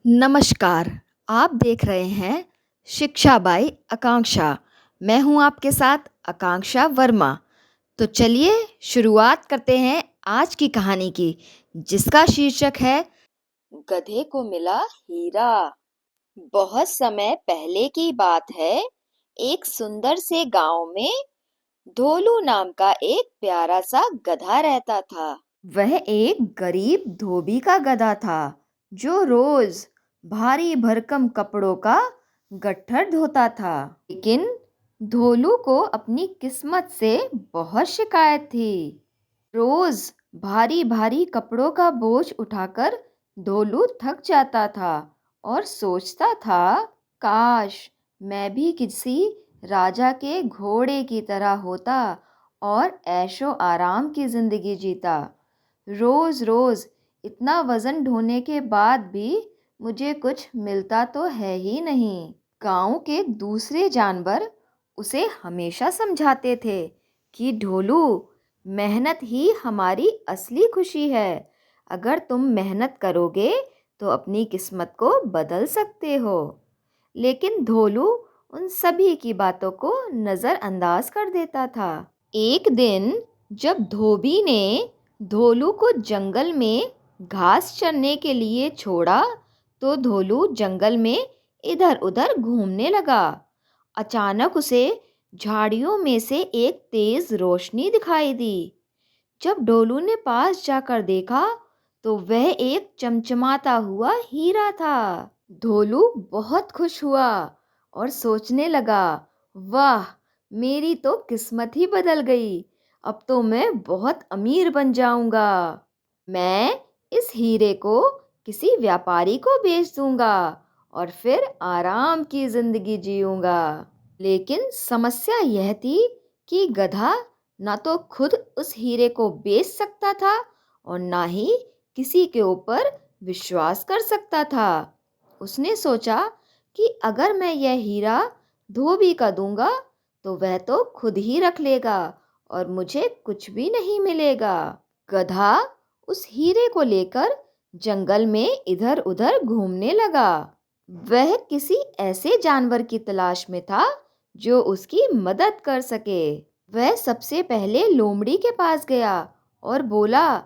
नमस्कार, आप देख रहे हैं शिक्षा बाई आकांक्षा। मैं हूं आपके साथ आकांक्षा वर्मा। तो चलिए शुरुआत करते हैं आज की कहानी की, जिसका शीर्षक है गधे को मिला हीरा। बहुत समय पहले की बात है। एक सुंदर से गांव में धोलू नाम का एक प्यारा सा गधा रहता था। वह एक गरीब धोबी का गधा था, जो रोज भारी भरकम कपड़ों का गट्ठर धोता था। लेकिन धोलू को अपनी किस्मत से बहुत शिकायत थी। रोज भारी भारी कपड़ों का बोझ उठाकर धोलू थक जाता था और सोचता था, काश मैं भी किसी राजा के घोड़े की तरह होता और ऐशो आराम की जिंदगी जीता। रोज रोज इतना वजन ढोने के बाद भी मुझे कुछ मिलता तो है ही नहीं। गांव के दूसरे जानवर उसे हमेशा समझाते थे कि ढोलू, मेहनत ही हमारी असली खुशी है। अगर तुम मेहनत करोगे तो अपनी किस्मत को बदल सकते हो। लेकिन धोलू उन सभी की बातों को नज़रअंदाज कर देता था। एक दिन जब धोबी ने धोलू को जंगल में घास चरने के लिए छोड़ा, तो धोलू जंगल में इधर-उधर घूमने लगा। अचानक उसे झाड़ियों में से एक तेज रोशनी दिखाई दी। जब डोलू ने पास जाकर देखा, तो वह एक चमचमाता हुआ हीरा था। धोलू बहुत खुश हुआ और सोचने लगा, वाह, मेरी तो किस्मत ही बदल गई। अब तो मैं बहुत अमीर बन जाऊंगा। मैं इस हीरे को किसी व्यापारी को बेच दूंगा और फिर आराम की जिंदगी जीऊंगा। लेकिन समस्या यह थी कि गधा ना तो खुद उस हीरे को बेच सकता था और ना ही किसी के ऊपर विश्वास कर सकता था। उसने सोचा कि अगर मैं यह हीरा धोबी का दूंगा तो वह तो खुद ही रख लेगा और मुझे कुछ भी नहीं मिलेगा। गधा उस हीरे को लेकर जंगल में इधर-उधर घूमने लगा। वह किसी ऐसे जानवर की तलाश में था जो उसकी मदद कर सके। वह सबसे पहले लोमड़ी के पास गया और बोला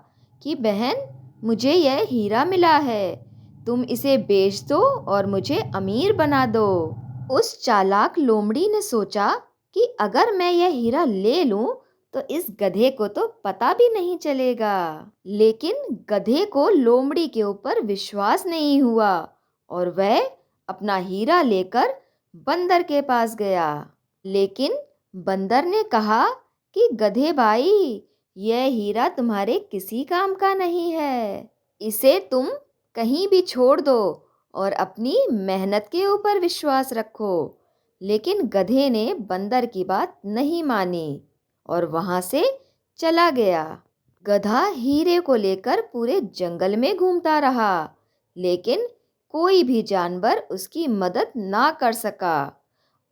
कि बहन, मुझे यह हीरा मिला है, तुम इसे बेच दो और मुझे अमीर बना दो। उस चालाक लोमड़ी ने सोचा कि अगर मैं यह हीरा ले लूं तो इस गधे को तो पता भी नहीं चलेगा। लेकिन गधे को लोमड़ी के ऊपर विश्वास नहीं हुआ और वह अपना हीरा लेकर बंदर के पास गया। लेकिन बंदर ने कहा कि गधे भाई, यह हीरा तुम्हारे किसी काम का नहीं है। इसे तुम कहीं भी छोड़ दो और अपनी मेहनत के ऊपर विश्वास रखो। लेकिन गधे ने बंदर की बात नहीं मानी और वहां से चला गया। गधा हीरे को लेकर पूरे जंगल में घूमता रहा, लेकिन कोई भी जानवर उसकी मदद ना कर सका।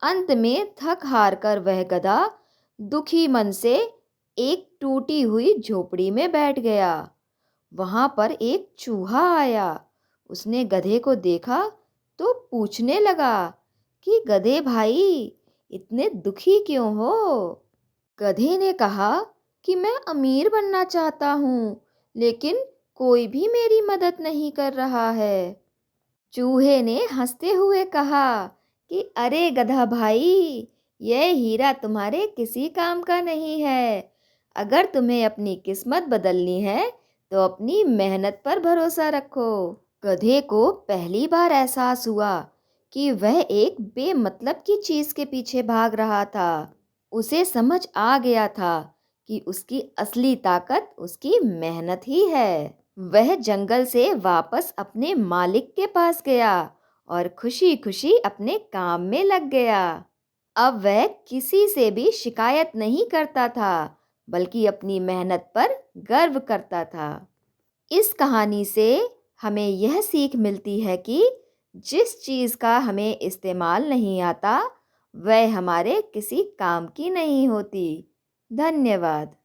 अंत में थक हार कर वह गधा दुखी मन से एक टूटी हुई झोपड़ी में बैठ गया। वहां पर एक चूहा आया। उसने गधे को देखा तो पूछने लगा कि गधे भाई, इतने दुखी क्यों हो? गधे ने कहा कि मैं अमीर बनना चाहता हूँ, लेकिन कोई भी मेरी मदद नहीं कर रहा है। चूहे ने हंसते हुए कहा कि अरे गधा भाई, यह हीरा तुम्हारे किसी काम का नहीं है। अगर तुम्हें अपनी किस्मत बदलनी है तो अपनी मेहनत पर भरोसा रखो। गधे को पहली बार एहसास हुआ कि वह एक बेमतलब की चीज के पीछे भाग रहा था। उसे समझ आ गया था कि उसकी असली ताकत उसकी मेहनत ही है। वह जंगल से वापस अपने मालिक के पास गया और खुशी-खुशी अपने काम में लग गया। अब वह किसी से भी शिकायत नहीं करता था, बल्कि अपनी मेहनत पर गर्व करता था। इस कहानी से हमें यह सीख मिलती है कि जिस चीज़ का हमें इस्तेमाल नहीं आता, वह हमारे किसी काम की नहीं होती। धन्यवाद।